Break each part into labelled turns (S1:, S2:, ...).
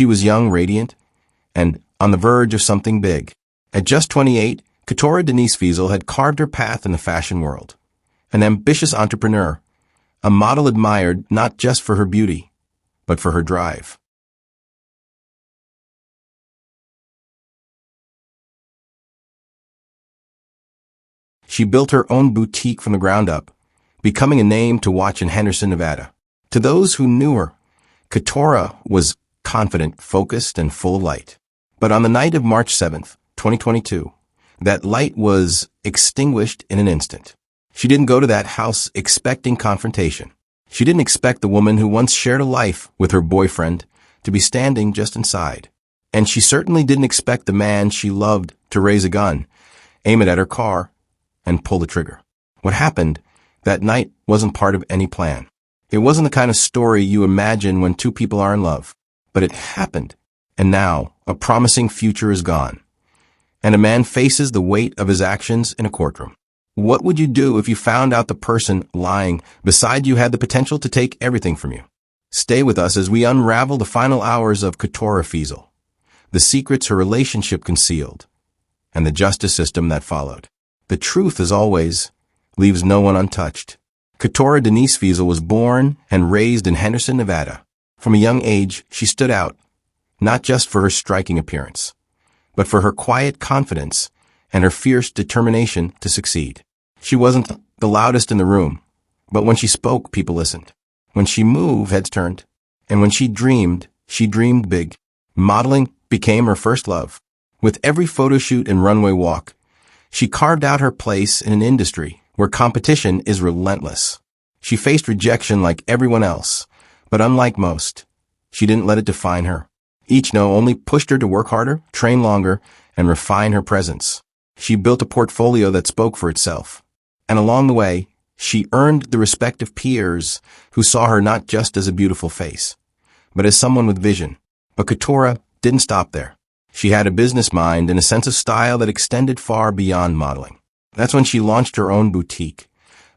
S1: She was young, radiant, and on the verge of something big. At just 28, Katora Denise Fiesel had carved her path in the fashion world. An ambitious entrepreneur, a model admired not just for her beauty, but for her drive. She built her own boutique from the ground up, becoming a name to watch in Henderson, Nevada. To those who knew her, Katora was confident, focused, and full of light. But on the night of March 7th, 2022, that light was extinguished in an instant. She didn't go to that house expecting confrontation. She didn't expect the woman who once shared a life with her boyfriend to be standing just inside. And she certainly didn't expect the man she loved to raise a gun, aim it at her car, and pull the trigger. What happened that night wasn't part of any plan. It wasn't the kind of story you imagine when two people are in love. But it happened, and now a promising future is gone. And a man faces the weight of his actions in a courtroom. What would you do if you found out the person lying beside you had the potential to take everything from you? Stay with us as we unravel the final hours of Katora Fiesel, the secrets her relationship concealed, and the justice system that followed. The truth, as always, leaves no one untouched. Katora Denise Fiesel was born and raised in Henderson, Nevada. From a young age, she stood out, not just for her striking appearance, but for her quiet confidence and her fierce determination to succeed. She wasn't the loudest in the room, but when she spoke, people listened. When she moved, heads turned. And when she dreamed big. Modeling became her first love. With every photo shoot and runway walk, she carved out her place in an industry where competition is relentless. She faced rejection like everyone else, but unlike most, she didn't let it define her. Each no only pushed her to work harder, train longer, and refine her presence. She built a portfolio that spoke for itself. And along the way, she earned the respect of peers who saw her not just as a beautiful face, but as someone with vision. But Katora didn't stop there. She had a business mind and a sense of style that extended far beyond modeling. That's when she launched her own boutique.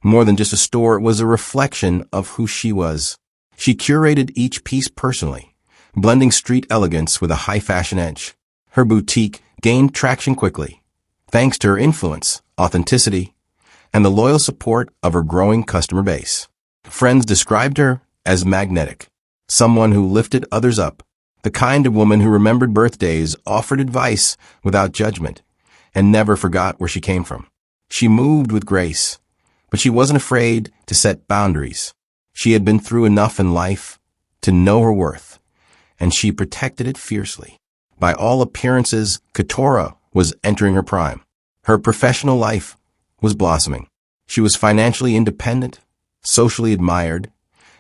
S1: More than just a store, it was a reflection of who she was. She curated each piece personally, blending street elegance with a high fashion edge. Her boutique gained traction quickly, thanks to her influence, authenticity, and the loyal support of her growing customer base. Friends described her as magnetic, someone who lifted others up, the kind of woman who remembered birthdays, offered advice without judgment, and never forgot where she came from. She moved with grace, but she wasn't afraid to set boundaries. She had been through enough in life to know her worth, and she protected it fiercely. By all appearances, Katora was entering her prime. Her professional life was blossoming. She was financially independent, socially admired,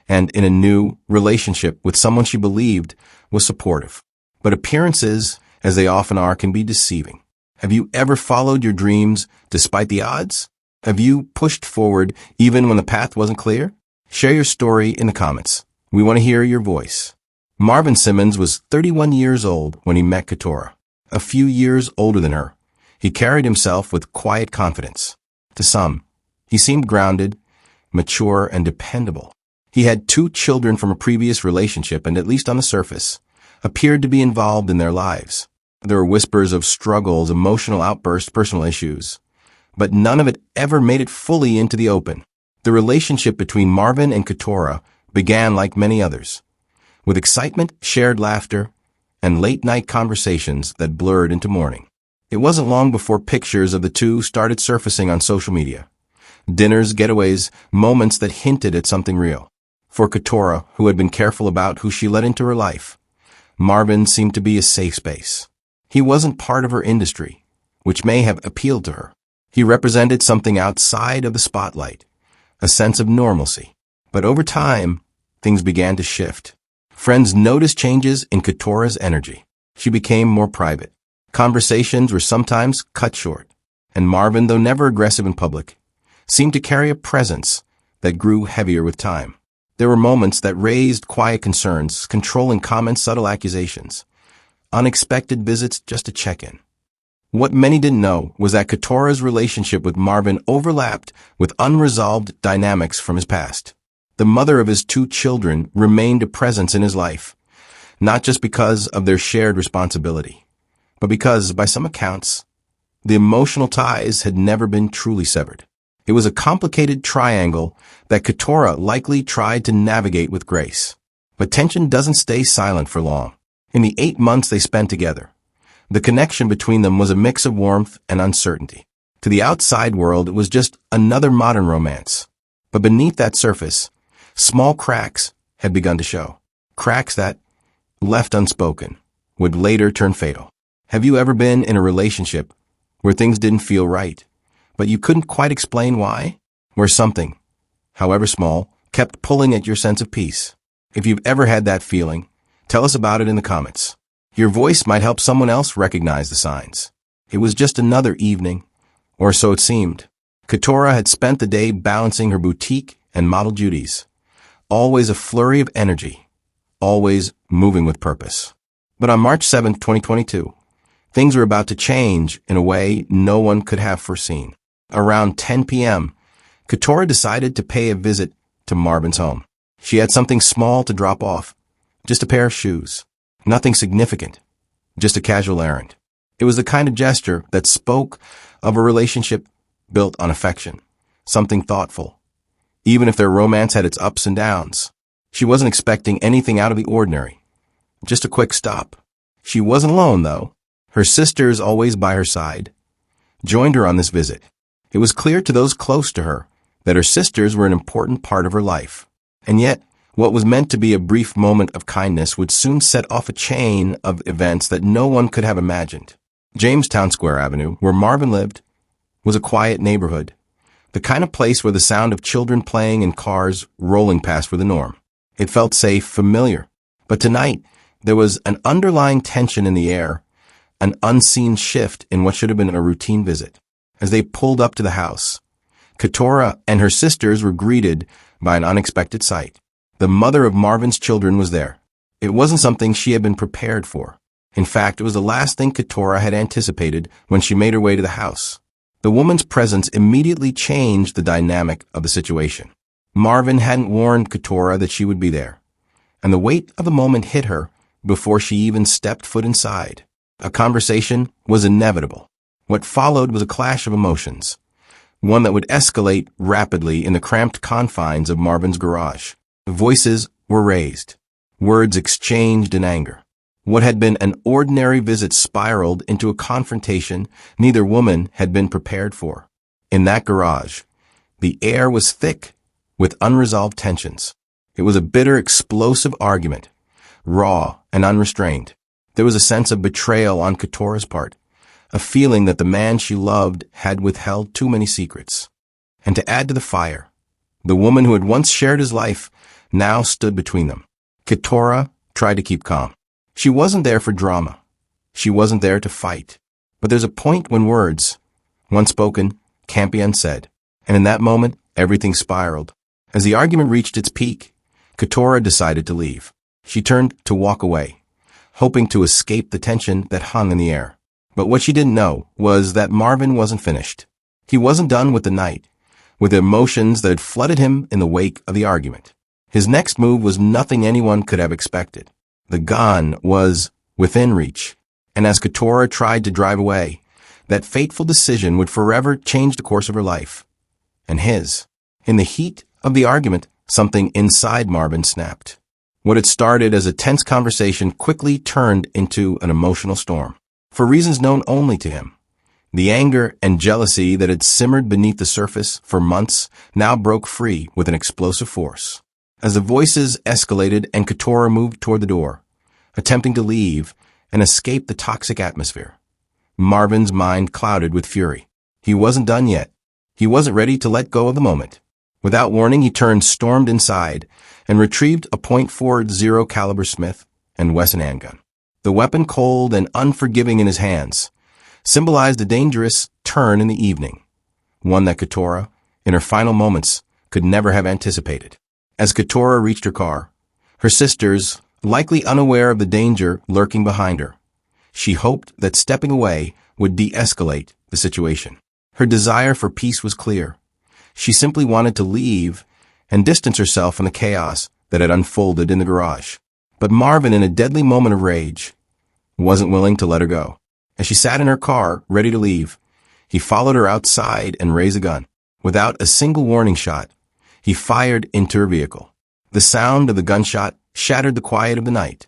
S1: and in a new relationship with someone she believed was supportive. But appearances, as they often are, can be deceiving. Have you ever followed your dreams despite the odds? Have you pushed forward even when the path wasn't clear? Share your story in the comments. We want to hear your voice. Marvin Simmons was 31 years old when he met Katora. A few years older than her, he carried himself with quiet confidence. To some, he seemed grounded, mature, and dependable. He had 2 children from a previous relationship and, at least on the surface, appeared to be involved in their lives. There were whispers of struggles, emotional outbursts, personal issues, but none of it ever made it fully into the open. The relationship between Marvin and Katora began like many others, with excitement, shared laughter, and late-night conversations that blurred into morning. It wasn't long before pictures of the two started surfacing on social media. Dinners, getaways, moments that hinted at something real. For Katora, who had been careful about who she let into her life, Marvin seemed to be a safe space. He wasn't part of her industry, which may have appealed to her. He represented something outside of the spotlight, a sense of normalcy. But over time, things began to shift. Friends noticed changes in Katora's energy. She became more private. Conversations were sometimes cut short, and Marvin, though never aggressive in public, seemed to carry a presence that grew heavier with time. There were moments that raised quiet concerns, controlling comments, subtle accusations, unexpected visits just to check in. What many didn't know was that Katora's relationship with Marvin overlapped with unresolved dynamics from his past. The mother of his 2 children remained a presence in his life, not just because of their shared responsibility, but because, by some accounts, the emotional ties had never been truly severed. It was a complicated triangle that Keturah likely tried to navigate with grace. But tension doesn't stay silent for long. In the 8 months they spent together, the connection between them was a mix of warmth and uncertainty. To the outside world, it was just another modern romance. But beneath that surface, small cracks had begun to show. Cracks that, left unspoken, would later turn fatal. Have you ever been in a relationship where things didn't feel right, but you couldn't quite explain why? Where something, however small, kept pulling at your sense of peace? If you've ever had that feeling, tell us about it in the comments. Your voice might help someone else recognize the signs. It was just another evening, or so it seemed. Keturah had spent the day balancing her boutique and model duties. Always a flurry of energy, always moving with purpose. But on March 7, 2022, things were about to change in a way no one could have foreseen. Around 10 p.m., Keturah decided to pay a visit to Marvin's home. She had something small to drop off, just a pair of shoes. Nothing significant, just a casual errand. It was the kind of gesture that spoke of a relationship built on affection, something thoughtful, even if their romance had its ups and downs. She wasn't expecting anything out of the ordinary, just a quick stop. She wasn't alone, though. Her sisters, always by her side, joined her on this visit. It was clear to those close to her that her sisters were an important part of her life. And yet, what was meant to be a brief moment of kindness would soon set off a chain of events that no one could have imagined. Jamestown Square Avenue, where Marvin lived, was a quiet neighborhood, the kind of place where the sound of children playing and cars rolling past were the norm. It felt safe, familiar. But tonight, there was an underlying tension in the air, an unseen shift in what should have been a routine visit. As they pulled up to the house, Keturah and her sisters were greeted by an unexpected sight. The mother of Marvin's children was there. It wasn't something she had been prepared for. In fact, it was the last thing Keturah had anticipated when she made her way to the house. The woman's presence immediately changed the dynamic of the situation. Marvin hadn't warned Keturah that she would be there, and the weight of the moment hit her before she even stepped foot inside. A conversation was inevitable. What followed was a clash of emotions, one that would escalate rapidly in the cramped confines of Marvin's garage. Voices were raised, words exchanged in anger. What had been an ordinary visit spiraled into a confrontation neither woman had been prepared for. In that garage, the air was thick with unresolved tensions. It was a bitter, explosive argument, raw and unrestrained. There was a sense of betrayal on Keturah's part, a feeling that the man she loved had withheld too many secrets. And to add to the fire, the woman who had once shared his life now stood between them. Keturah tried to keep calm. She wasn't there for drama. She wasn't there to fight. But there's a point when words, once spoken, can't be unsaid. And in that moment, everything spiraled. As the argument reached its peak, Keturah decided to leave. She turned to walk away, hoping to escape the tension that hung in the air. But what she didn't know was that Marvin wasn't finished. He wasn't done with the night, with the emotions that had flooded him in the wake of the argument. His next move was nothing anyone could have expected. The gun was within reach, and as Keturah tried to drive away, that fateful decision would forever change the course of her life, and his. In the heat of the argument, something inside Marvin snapped. What had started as a tense conversation quickly turned into an emotional storm. For reasons known only to him, the anger and jealousy that had simmered beneath the surface for months now broke free with an explosive force. As the voices escalated and Keturah moved toward the door, attempting to leave and escape the toxic atmosphere, Marvin's mind clouded with fury. He wasn't done yet. He wasn't ready to let go of the moment. Without warning, he stormed inside, and retrieved a .40 caliber Smith & Wesson handgun. The weapon, cold and unforgiving in his hands, symbolized a dangerous turn in the evening, one that Keturah, in her final moments, could never have anticipated. As Keturah reached her car, her sisters, likely unaware of the danger lurking behind her, she hoped that stepping away would de-escalate the situation. Her desire for peace was clear. She simply wanted to leave and distance herself from the chaos that had unfolded in the garage. But Marvin, in a deadly moment of rage, wasn't willing to let her go. As she sat in her car, ready to leave, he followed her outside and raised a gun. Without a single warning shot, he fired into her vehicle. The sound of the gunshot shattered the quiet of the night,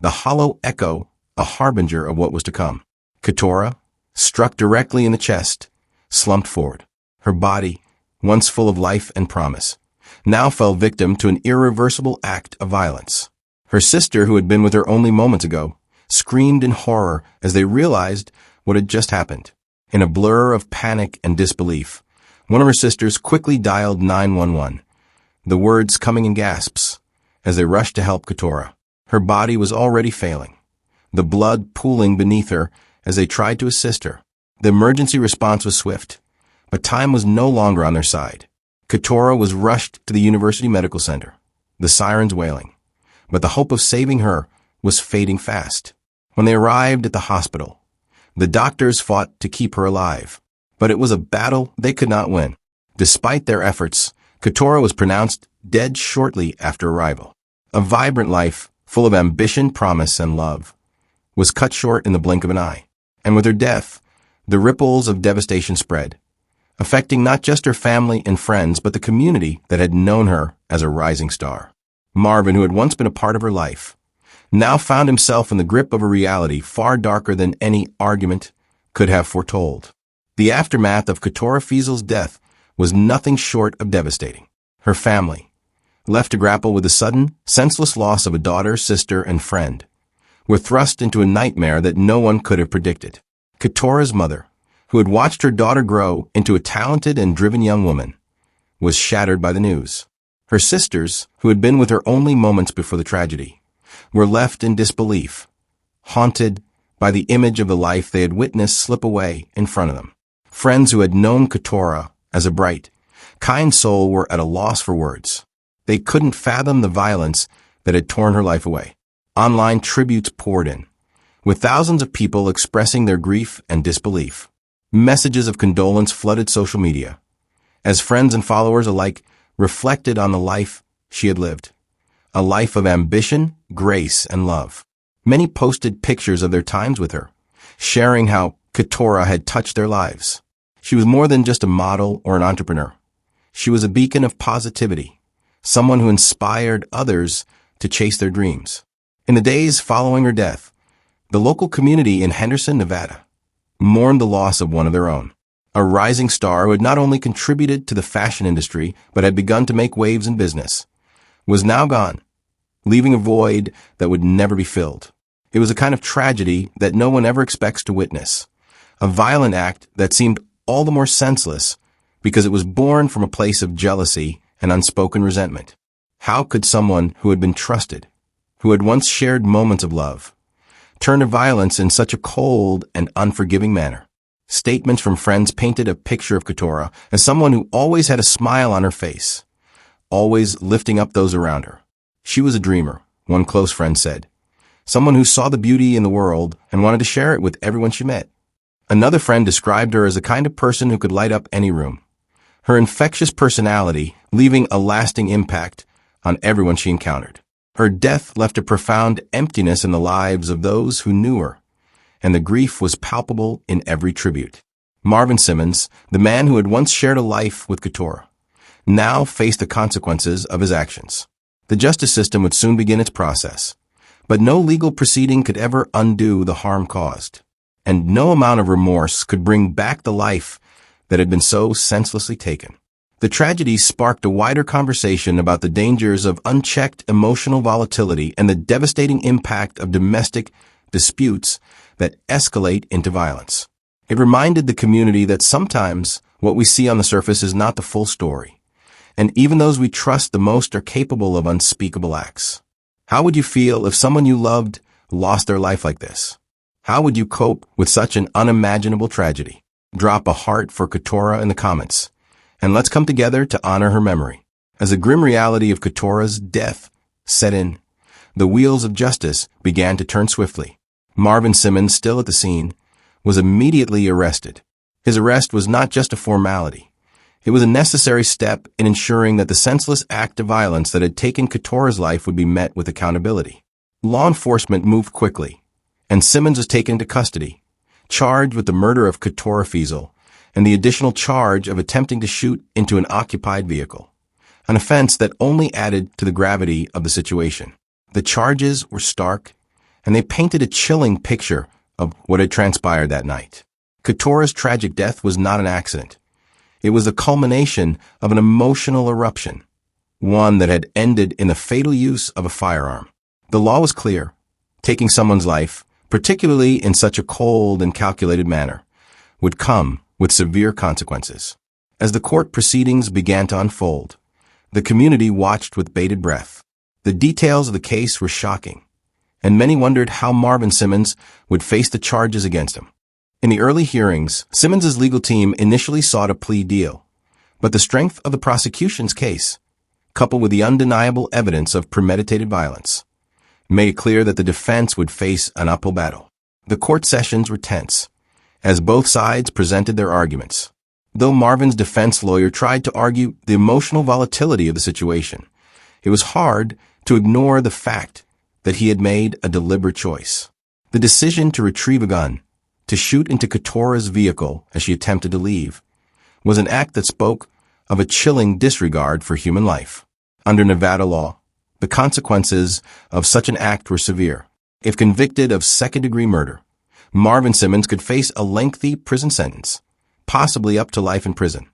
S1: the hollow echo, a harbinger of what was to come. Keturah, struck directly in the chest, slumped forward. Her body, once full of life and promise, now fell victim to an irreversible act of violence. Her sister, who had been with her only moments ago, screamed in horror as they realized what had just happened. In a blur of panic and disbelief, one of her sisters quickly dialed 911, the words coming in gasps as they rushed to help Keturah. Her body was already failing, the blood pooling beneath her as they tried to assist her. The emergency response was swift, but time was no longer on their side. Keturah was rushed to the University Medical Center, the sirens wailing, but the hope of saving her was fading fast. When they arrived at the hospital, the doctors fought to keep her alive, but it was a battle they could not win. Despite their efforts, Keturah was pronounced dead shortly after arrival. A vibrant life, full of ambition, promise, and love, was cut short in the blink of an eye. And with her death, the ripples of devastation spread, affecting not just her family and friends, but the community that had known her as a rising star. Marvin, who had once been a part of her life, now found himself in the grip of a reality far darker than any argument could have foretold. The aftermath of Keturah Fiesel's death was nothing short of devastating. Her family, left to grapple with the sudden, senseless loss of a daughter, sister, and friend, were thrust into a nightmare that no one could have predicted. Keturah's mother, who had watched her daughter grow into a talented and driven young woman, was shattered by the news. Her sisters, who had been with her only moments before the tragedy, were left in disbelief, haunted by the image of the life they had witnessed slip away in front of them. Friends who had known Keturah as a bright, kind soul were at a loss for words. They couldn't fathom the violence that had torn her life away. Online tributes poured in, with thousands of people expressing their grief and disbelief. Messages of condolence flooded social media, as friends and followers alike reflected on the life she had lived. A life of ambition, grace, and love. Many posted pictures of their times with her, sharing how Keturah had touched their lives. She was more than just a model or an entrepreneur. She was a beacon of positivity, someone who inspired others to chase their dreams. In the days following her death, the local community in Henderson, Nevada, mourned the loss of one of their own. A rising star who had not only contributed to the fashion industry, but had begun to make waves in business, was now gone, leaving a void that would never be filled. It was a kind of tragedy that no one ever expects to witness, a violent act that seemed all the more senseless because it was born from a place of jealousy and unspoken resentment. How could someone who had been trusted, who had once shared moments of love, turn to violence in such a cold and unforgiving manner? Statements from friends painted a picture of Keturah as someone who always had a smile on her face, always lifting up those around her. She was a dreamer, one close friend said, someone who saw the beauty in the world and wanted to share it with everyone she met. Another friend described her as the kind of person who could light up any room, her infectious personality leaving a lasting impact on everyone she encountered. Her death left a profound emptiness in the lives of those who knew her, and the grief was palpable in every tribute. Marvin Simmons, the man who had once shared a life with Keturah, now faced the consequences of his actions. The justice system would soon begin its process, but no legal proceeding could ever undo the harm caused, and no amount of remorse could bring back the life that had been so senselessly taken. The tragedy sparked a wider conversation about the dangers of unchecked emotional volatility and the devastating impact of domestic disputes that escalate into violence. It reminded the community that sometimes what we see on the surface is not the full story, and even those we trust the most are capable of unspeakable acts. How would you feel if someone you loved lost their life like this? How would you cope with such an unimaginable tragedy? Drop a heart for Keturah in the comments, and let's come together to honor her memory. As the grim reality of Keturah's death set in, the wheels of justice began to turn swiftly. Marvin Simmons, still at the scene, was immediately arrested. His arrest was not just a formality. It was a necessary step in ensuring that the senseless act of violence that had taken Keturah's life would be met with accountability. Law enforcement moved quickly, and Simmons was taken into custody, charged with the murder of Keturah Feasel and the additional charge of attempting to shoot into an occupied vehicle, an offense that only added to the gravity of the situation. The charges were stark, and they painted a chilling picture of what had transpired that night. Keturah's tragic death was not an accident. It was the culmination of an emotional eruption, one that had ended in the fatal use of a firearm. The law was clear. Taking someone's life, particularly in such a cold and calculated manner, would come with severe consequences. As the court proceedings began to unfold, the community watched with bated breath. The details of the case were shocking, and many wondered how Marvin Simmons would face the charges against him. In the early hearings, Simmons's legal team initially sought a plea deal, but the strength of the prosecution's case, coupled with the undeniable evidence of premeditated violence, made it clear that the defense would face an uphill battle. The court sessions were tense, as both sides presented their arguments. Though Marvin's defense lawyer tried to argue the emotional volatility of the situation, it was hard to ignore the fact that he had made a deliberate choice. The decision to retrieve a gun, to shoot into Keturah's vehicle as she attempted to leave, was an act that spoke of a chilling disregard for human life. Under Nevada law, the consequences of such an act were severe. If convicted of second-degree murder, Marvin Simmons could face a lengthy prison sentence, possibly up to life in prison,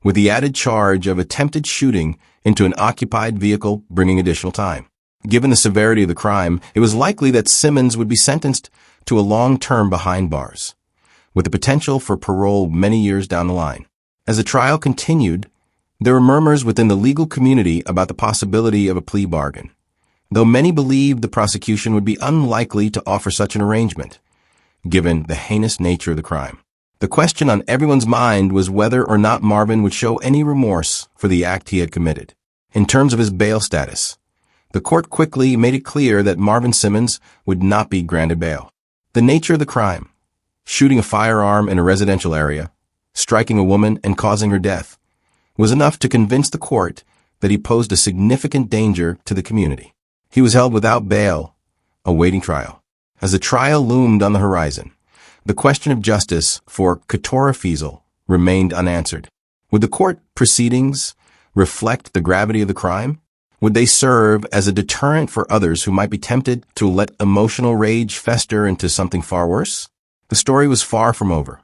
S1: with the added charge of attempted shooting into an occupied vehicle bringing additional time. Given the severity of the crime, it was likely that Simmons would be sentenced to a long term behind bars, with the potential for parole many years down the line. As the trial continued, there were murmurs within the legal community about the possibility of a plea bargain, though many believed the prosecution would be unlikely to offer such an arrangement, given the heinous nature of the crime. The question on everyone's mind was whether or not Marvin would show any remorse for the act he had committed. In terms of his bail status, the court quickly made it clear that Marvin Simmons would not be granted bail. The nature of the crime, shooting a firearm in a residential area, striking a woman and causing her death, was enough to convince the court that he posed a significant danger to the community. He was held without bail, awaiting trial. As the trial loomed on the horizon, the question of justice for Keturah Feasel remained unanswered. Would the court proceedings reflect the gravity of the crime? Would they serve as a deterrent for others who might be tempted to let emotional rage fester into something far worse? The story was far from over,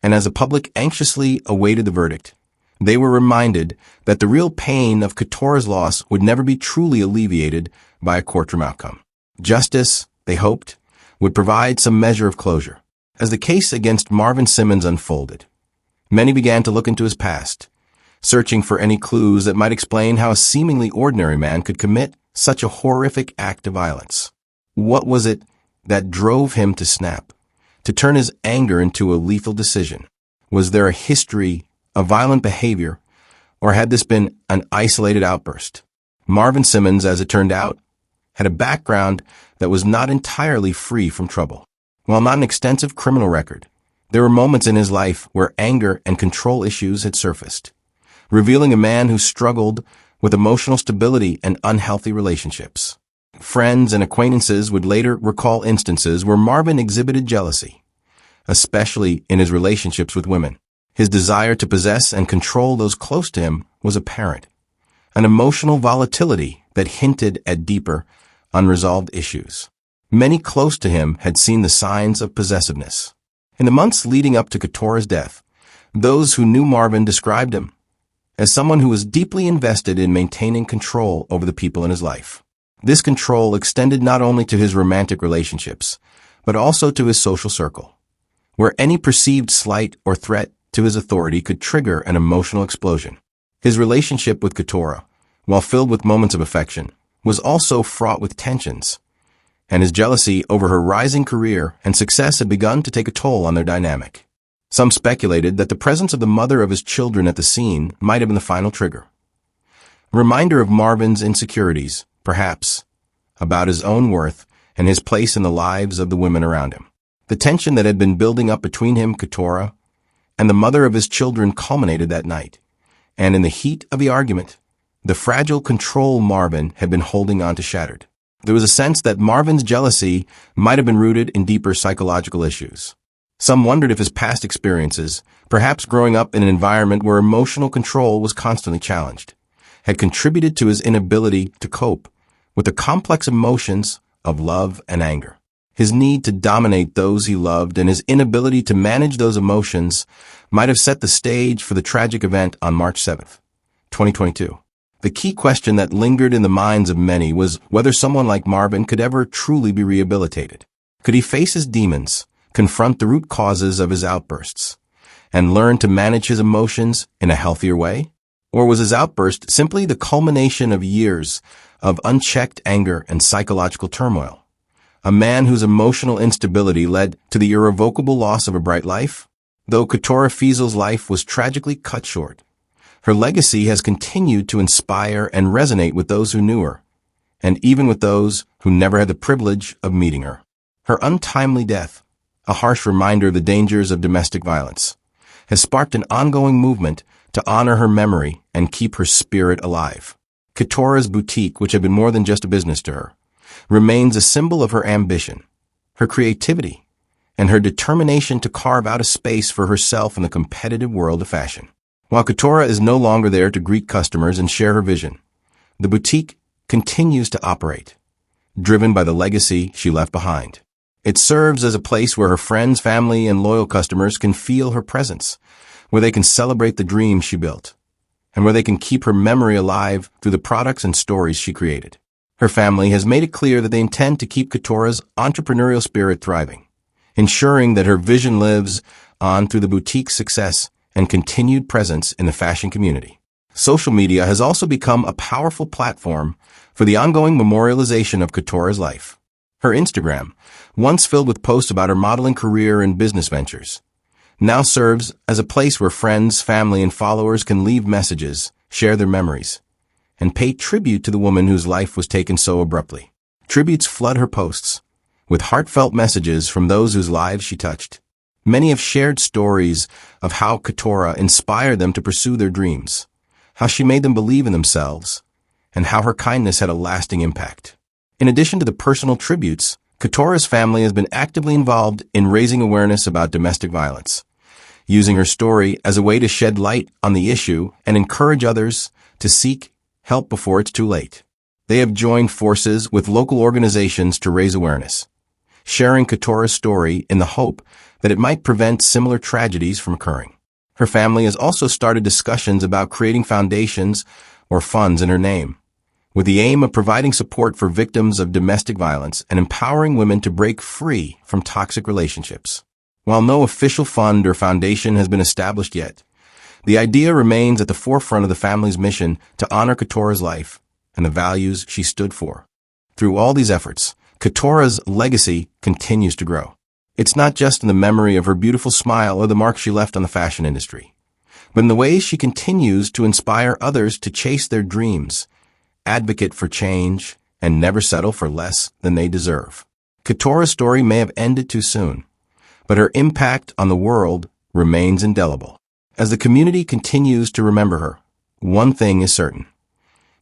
S1: and as the public anxiously awaited the verdict, they were reminded that the real pain of Keturah's loss would never be truly alleviated by a courtroom outcome. Justice, they hoped, would provide some measure of closure. As the case against Marvin Simmons unfolded, many began to look into his past, searching for any clues that might explain how a seemingly ordinary man could commit such a horrific act of violence. What was it that drove him to snap, to turn his anger into a lethal decision? Was there a history of violent behavior, or had this been an isolated outburst? Marvin Simmons, as it turned out, had a background that was not entirely free from trouble. While not an extensive criminal record, there were moments in his life where anger and control issues had surfaced, revealing a man who struggled with emotional stability and unhealthy relationships. Friends and acquaintances would later recall instances where Marvin exhibited jealousy, especially in his relationships with women. His desire to possess and control those close to him was apparent, an emotional volatility that hinted at deeper, unresolved issues. Many close to him had seen the signs of possessiveness. In the months leading up to Keturah's death, those who knew Marvin described him as someone who was deeply invested in maintaining control over the people in his life. This control extended not only to his romantic relationships, but also to his social circle, where any perceived slight or threat to his authority could trigger an emotional explosion. His relationship with Keturah, while filled with moments of affection, was also fraught with tensions, and his jealousy over her rising career and success had begun to take a toll on their dynamic. Some speculated that the presence of the mother of his children at the scene might have been the final trigger. A reminder of Marvin's insecurities, perhaps, about his own worth and his place in the lives of the women around him. The tension that had been building up between him, Keturah, and the mother of his children culminated that night, and in the heat of the argument, the fragile control Marvin had been holding on to shattered. There was a sense that Marvin's jealousy might have been rooted in deeper psychological issues. Some wondered if his past experiences, perhaps growing up in an environment where emotional control was constantly challenged, had contributed to his inability to cope with the complex emotions of love and anger. His need to dominate those he loved and his inability to manage those emotions might have set the stage for the tragic event on March 7th, 2022. The key question that lingered in the minds of many was whether someone like Marvin could ever truly be rehabilitated. Could he face his demons, confront the root causes of his outbursts, and learn to manage his emotions in a healthier way? Or was his outburst simply the culmination of years of unchecked anger and psychological turmoil? A man whose emotional instability led to the irrevocable loss of a bright life? Though Keturah Fiesel's life was tragically cut short, her legacy has continued to inspire and resonate with those who knew her, and even with those who never had the privilege of meeting her. Her untimely death, a harsh reminder of the dangers of domestic violence, has sparked an ongoing movement to honor her memory and keep her spirit alive. Keturah's boutique, which had been more than just a business to her, remains a symbol of her ambition, her creativity, and her determination to carve out a space for herself in the competitive world of fashion. While Keturah is no longer there to greet customers and share her vision, the boutique continues to operate, driven by the legacy she left behind. It serves as a place where her friends, family, and loyal customers can feel her presence, where they can celebrate the dreams she built, and where they can keep her memory alive through the products and stories she created. Her family has made it clear that they intend to keep Keturah's entrepreneurial spirit thriving, ensuring that her vision lives on through the boutique's success and continued presence in the fashion community. Social media has also become a powerful platform for the ongoing memorialization of Keturah's life. Her Instagram, once filled with posts about her modeling career and business ventures, now serves as a place where friends, family, and followers can leave messages, share their memories, and pay tribute to the woman whose life was taken so abruptly. Tributes flood her posts with heartfelt messages from those whose lives she touched. Many have shared stories of how Keturah inspired them to pursue their dreams, how she made them believe in themselves, and how her kindness had a lasting impact. In addition to the personal tributes, Keturah's family has been actively involved in raising awareness about domestic violence, using her story as a way to shed light on the issue and encourage others to seek help before it's too late. They have joined forces with local organizations to raise awareness, sharing Keturah's story in the hope that it might prevent similar tragedies from occurring. Her family has also started discussions about creating foundations or funds in her name, with the aim of providing support for victims of domestic violence and empowering women to break free from toxic relationships. While no official fund or foundation has been established yet, the idea remains at the forefront of the family's mission to honor Keturah's life and the values she stood for. Through all these efforts, Keturah's legacy continues to grow. It's not just in the memory of her beautiful smile or the mark she left on the fashion industry, but in the ways she continues to inspire others to chase their dreams, advocate for change, and never settle for less than they deserve. Keturah's story may have ended too soon, but her impact on the world remains indelible. As the community continues to remember her, one thing is certain: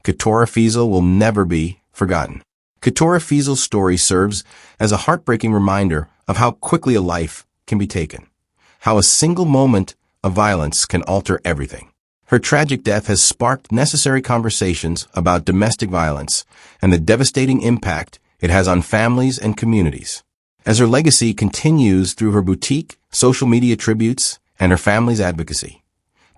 S1: Keturah Fiesel will never be forgotten. Keturah Fiesel's story serves as a heartbreaking reminder of how quickly a life can be taken, how a single moment of violence can alter everything. Her tragic death has sparked necessary conversations about domestic violence and the devastating impact it has on families and communities. As her legacy continues through her boutique, social media tributes, and her family's advocacy,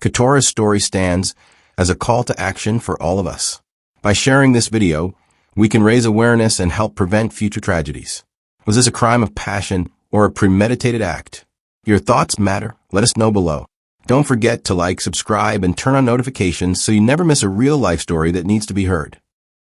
S1: Keturah's story stands as a call to action for all of us. By sharing this video, we can raise awareness and help prevent future tragedies. Was this a crime of passion or a premeditated act? Your thoughts matter. Let us know below. Don't forget to like, subscribe, and turn on notifications so you never miss a real life story that needs to be heard.